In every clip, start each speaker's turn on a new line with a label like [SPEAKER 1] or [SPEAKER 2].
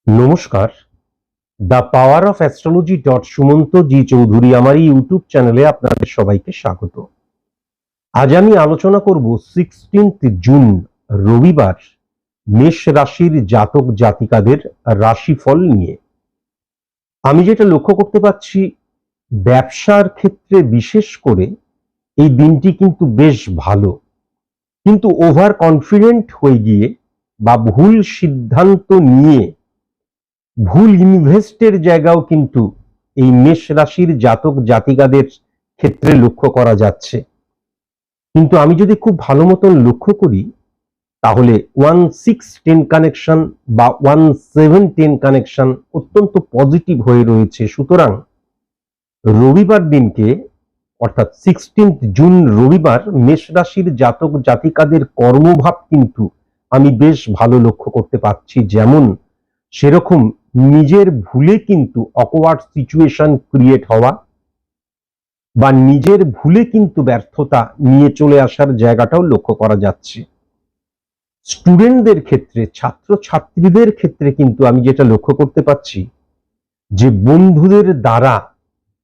[SPEAKER 1] নমস্কার। The power of astrology Sumanta ji Chowdhury আমার এই ইউটিউব চ্যানেলে আপনাদের সবাইকে স্বাগত। আজ আমি আলোচনা করব 16 জুন রবিবার মেষ রাশির জাতক জাতিকাদের রাশিফল নিয়ে। আমি যেটা লক্ষ্য করতে পাচ্ছি, ব্যবসার ক্ষেত্রে বিশেষ করে এই দিনটি কিন্তু বেশ ভালো, কিন্তু ওভার কনফিডেন্ট হয়ে গিয়ে বা ভুল সিদ্ধান্ত নিয়ে ভুল ইনভেস্টের জায়গাও কিন্তু এই মেষ রাশির জাতক জাতিকাদের ক্ষেত্রে লক্ষ্য করা যাচ্ছে। কিন্তু আমি যদি খুব ভালো মতন লক্ষ্য করি, তাহলে 1-6-10 কানেকশন বা 1-7-10 কানেকশন অত্যন্ত পজিটিভ হয়ে রয়েছে। সুতরাং রবিবার দিনকে, অর্থাৎ 16 জুন রবিবার মেষ রাশির জাতক জাতিকাদের কর্মভাব কিন্তু আমি বেশ ভালো লক্ষ্য করতে পারছি। যেমন সেরকম নিজের ভুলে কিন্তু অকওয়ার্ড সিচুয়েশন ক্রিয়েট হওয়া বা নিজের ভুলে কিন্তু ব্যর্থতা নিয়ে চলে আসার জায়গাটাও লক্ষ্য করা যাচ্ছে। স্টুডেন্টদের ক্ষেত্রে, ছাত্র ছাত্রীদের ক্ষেত্রে কিন্তু আমি যেটা লক্ষ্য করতে পাচ্ছি, যে বন্ধুদের দ্বারা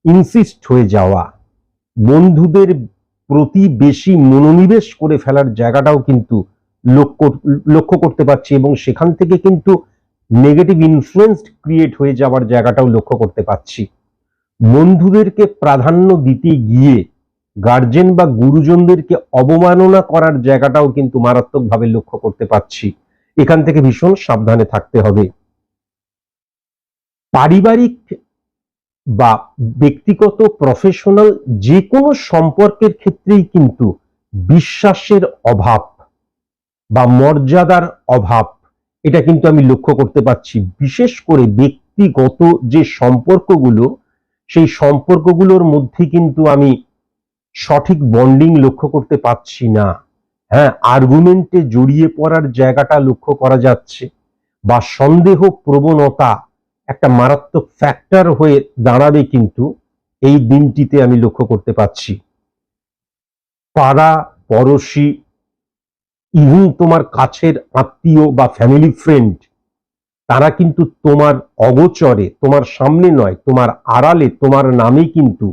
[SPEAKER 1] ইনসিস্ট হয়ে যাওয়া, বন্ধুদের প্রতি বেশি মনোনিবেশ করে ফেলার জায়গাটাও কিন্তু লক্ষ্য করতে পারছি, এবং সেখান থেকে কিন্তু নেগেটিভ ইনফ্লুয়েন্স ক্রিয়েট হয়ে যাওয়ার জায়গাটাও লক্ষ্য করতে পাচ্ছি। বন্ধুদেরকে প্রাধান্য দিতে গিয়ে গার্জেন বা গুরুজনদেরকে অবমাননা করার জায়গাটাও কিন্তু মারাত্মকভাবে লক্ষ্য করতে পাচ্ছি। এখান থেকে ভীষণ সাবধানে থাকতে হবে। পারিবারিক বা ব্যক্তিগত, প্রফেশনাল যে কোনো সম্পর্কের ক্ষেত্রেই কিন্তু বিশ্বাসের অভাব বা মর্যাদার অভাব, এটা কিন্তু আমি লক্ষ্য করতে পারছি। বিশেষ করে ব্যক্তিগত যে সম্পর্কগুলো, সেই সম্পর্কগুলোর মধ্যে কিন্তু আমি সঠিক বন্ডিং লক্ষ্য করতে পারছি না। হ্যাঁ, আর্গুমেন্টে জড়িয়ে পড়ার জায়গাটা লক্ষ্য করা যাচ্ছে, বা সন্দেহ প্রবণতা একটা মারাত্মক ফ্যাক্টর হয়ে দাঁড়াবে কিন্তু এই দিনটিতে আমি লক্ষ্য করতে পাচ্ছি। পাড়া পড়শি, ইভেন তোমার কাছের আত্মীয় বা ফ্যামিলি ফ্রেন্ড, তারা কিন্তু তোমার অগোচরে, তোমার সামনে নয়, তোমার আড়ালে তোমার নামে কিন্তু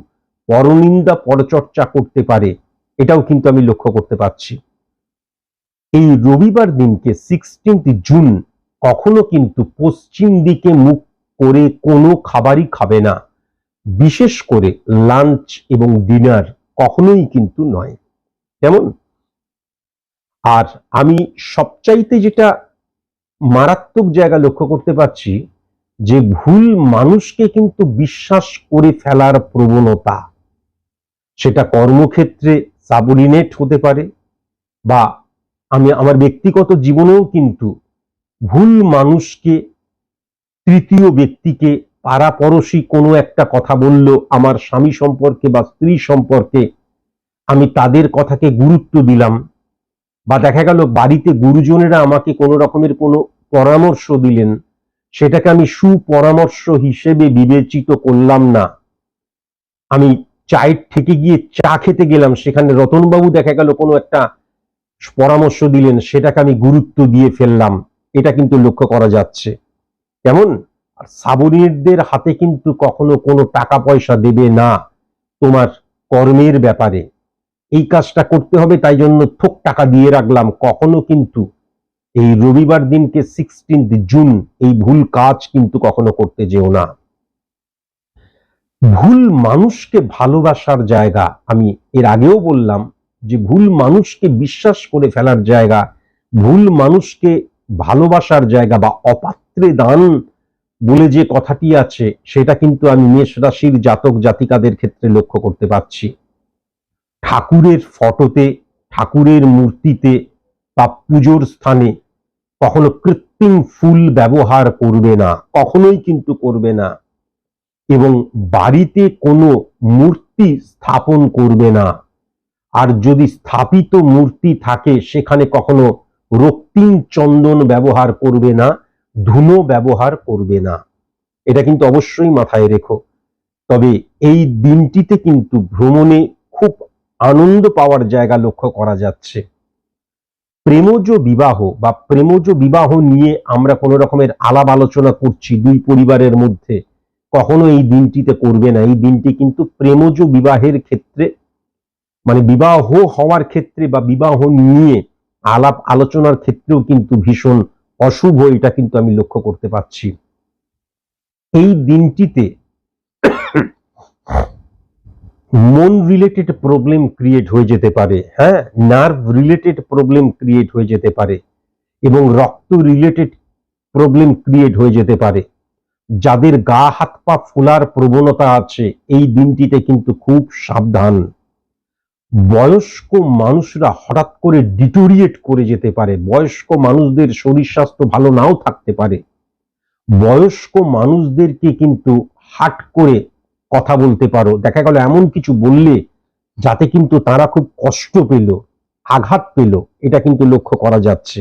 [SPEAKER 1] পরনিন্দা পরচর্চা করতে পারে। এটাও কিন্তু আমি লক্ষ্য করতে পারছি। এই রবিবার দিনকে 16 জুন কখনো কিন্তু পশ্চিম দিকে মুখ করে কোনো খাবারই খাবে না, বিশেষ করে লাঞ্চ এবং ডিনার কখনোই কিন্তু নয়। কেমন? আর আমি সবচাইতে যেটা মারাত্মক জায়গা লক্ষ্য করতে পারছি, যে ভুল মানুষকে কিন্তু বিশ্বাস করে ফেলার প্রবণতা, সেটা কর্মক্ষেত্রে সাবঅর্ডিনেট হতে পারে, বা আমি আমার ব্যক্তিগত জীবনেও কিন্তু ভুল মানুষকে, তৃতীয় ব্যক্তিকে, পাড়াপড়শি কোনো একটা কথা বলল আমার স্বামী সম্পর্কে বা স্ত্রী সম্পর্কে, আমি তাদের কথাকে গুরুত্ব দিলাম, বা দেখা গেল বাড়িতে গুরুজনেরা আমাকে কোনো রকমের কোনো পরামর্শ দিলেন, সেটাকে আমি সুপরামর্শ হিসেবে বিবেচিত করলাম না। আমি চায়ের থেকে গিয়ে চা খেতে গেলাম, সেখানে রতনবাবু দেখা গেল কোনো একটা পরামর্শ দিলেন, সেটাকে আমি গুরুত্ব দিয়ে ফেললাম। এটা কিন্তু লক্ষ্য করা যাচ্ছে। কেমন? আর সাবঅর্ডিনেটদের হাতে কিন্তু কখনো কোনো টাকা পয়সা দেবে না তোমার কর্মের ব্যাপারে। এই কাজটা করতে হবে, তাই জন্য থোক টাকা দিয়ে রাখলাম, কখনো কিন্তু এই রবিবার দিনকে 16 জুন এই ভুল কাজ কিন্তু কখনো করতে যেও না। ভুল মানুষকে ভালোবাসার জায়গা, আমি এর আগেও বললাম যে ভুল মানুষকে বিশ্বাস করে ফেলার জায়গা, ভুল মানুষকে ভালোবাসার জায়গা, বা অপাত্রে দান বলে যে কথাটি আছে, সেটা কিন্তু আমি মেষ রাশির জাতক জাতিকাদের ক্ষেত্রে লক্ষ্য করতে পারছি। ঠাকুরের ফটোতে, ঠাকুরের মূর্তিতে বা পুজোর স্থানে কখনো কৃত্রিম ফুল ব্যবহার করবে না, কখনোই কিন্তু করবে না। এবং বাড়িতে কোনো মূর্তি স্থাপন করবে না। আর যদি স্থাপিত মূর্তি থাকে, সেখানে কখনো রক্তিম চন্দন ব্যবহার করবে না, ধুনো ব্যবহার করবে না। এটা কিন্তু অবশ্যই মাথায় রেখো। তবে এই দিনটিতে কিন্তু ভ্রমণে খুব আনন্দ পাওয়ার জায়গা লক্ষ্য করা যাচ্ছে। প্রেমজ বিবাহ বা প্রেমজ বিবাহ নিয়ে আমরা কোনো রকমের আলাপ আলোচনা করছি দুই পরিবারের মধ্যে, কখনো এই দিনটিতে করবে না। এই দিনটি কিন্তু প্রেমজ বিবাহের ক্ষেত্রে, মানে বিবাহ হওয়ার ক্ষেত্রে বা বিবাহ নিয়ে আলাপ আলোচনার ক্ষেত্রেও কিন্তু ভীষণ অশুভ, এটা কিন্তু আমি লক্ষ্য করতে পারছি। এই দিনটিতে মন রিলেটেড প্রবলেম ক্রিয়েট হয়ে যেতে পারে, হ্যাঁ, নার্ভ রিলেটেড প্রবলেম ক্রিয়েট হয়ে যেতে পারে এবং রক্ত রিলেটেড প্রবলেম ক্রিয়েট হয়ে যেতে পারে। যাদের গা হাত পা ফোলার প্রবণতা আছে এই দিনটিতে কিন্তু খুব সাবধান। বয়স্ক মানুষরা হঠাৎ করে ডিটোরিয়েট করে যেতে পারে, বয়স্ক মানুষদের শরীর স্বাস্থ্য ভালো নাও থাকতে পারে। বয়স্ক মানুষদেরকে কিন্তু হাট করে কথা বলতে পারো, দেখা গেল এমন কিছু বললে যাতে কিন্তু তারা খুব কষ্ট পেল, আঘাত পেল, এটা কিন্তু লক্ষ্য করা যাচ্ছে।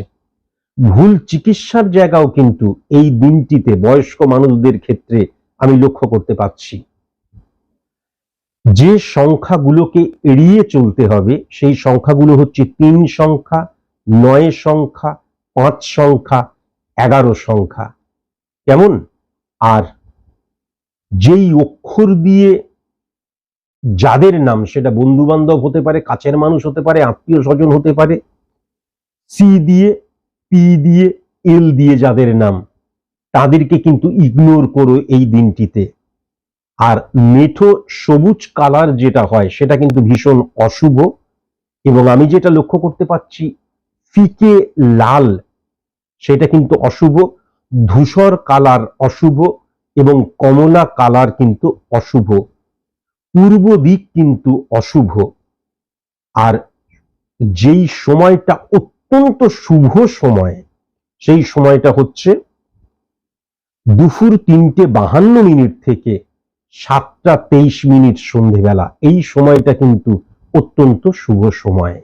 [SPEAKER 1] ভুল চিকিৎসার জায়গাও কিন্তু এই দিনটিতে বয়স্ক মানুষদের ক্ষেত্রে আমি লক্ষ্য করতে পারছি। যে সংখ্যাগুলোকে এড়িয়ে চলতে হবে সেই সংখ্যাগুলো হচ্ছে 3 সংখ্যা, 9 সংখ্যা, 5 সংখ্যা, 11 সংখ্যা। কেমন? আর যেই অক্ষর দিয়ে যাদের নাম, সেটা বন্ধু বান্ধব হতে পারে, কাছের মানুষ হতে পারে, আত্মীয় স্বজন হতে পারে, সি দিয়ে, পি দিয়ে, এল দিয়ে যাদের নাম, তাদেরকে কিন্তু ইগনোর করো এই দিনটিতে। আর মেঠো সবুজ কালার যেটা হয় সেটা কিন্তু ভীষণ অশুভ, এবং আমি যেটা লক্ষ্য করতে পাচ্ছি ফিকে লাল সেটা কিন্তু অশুভ, ধূসর কালার অশুভ এবং কমলা কালার কিন্তু অশুভ, পূর্ব দিক কিন্তু অশুভ। আর যেই সময়টা অত্যন্ত শুভ সময় সেই সময়টা হচ্ছে দুপুর 3:52 থেকে 7:23 সন্ধেবেলা। এই সময়টা কিন্তু অত্যন্ত শুভ সময়।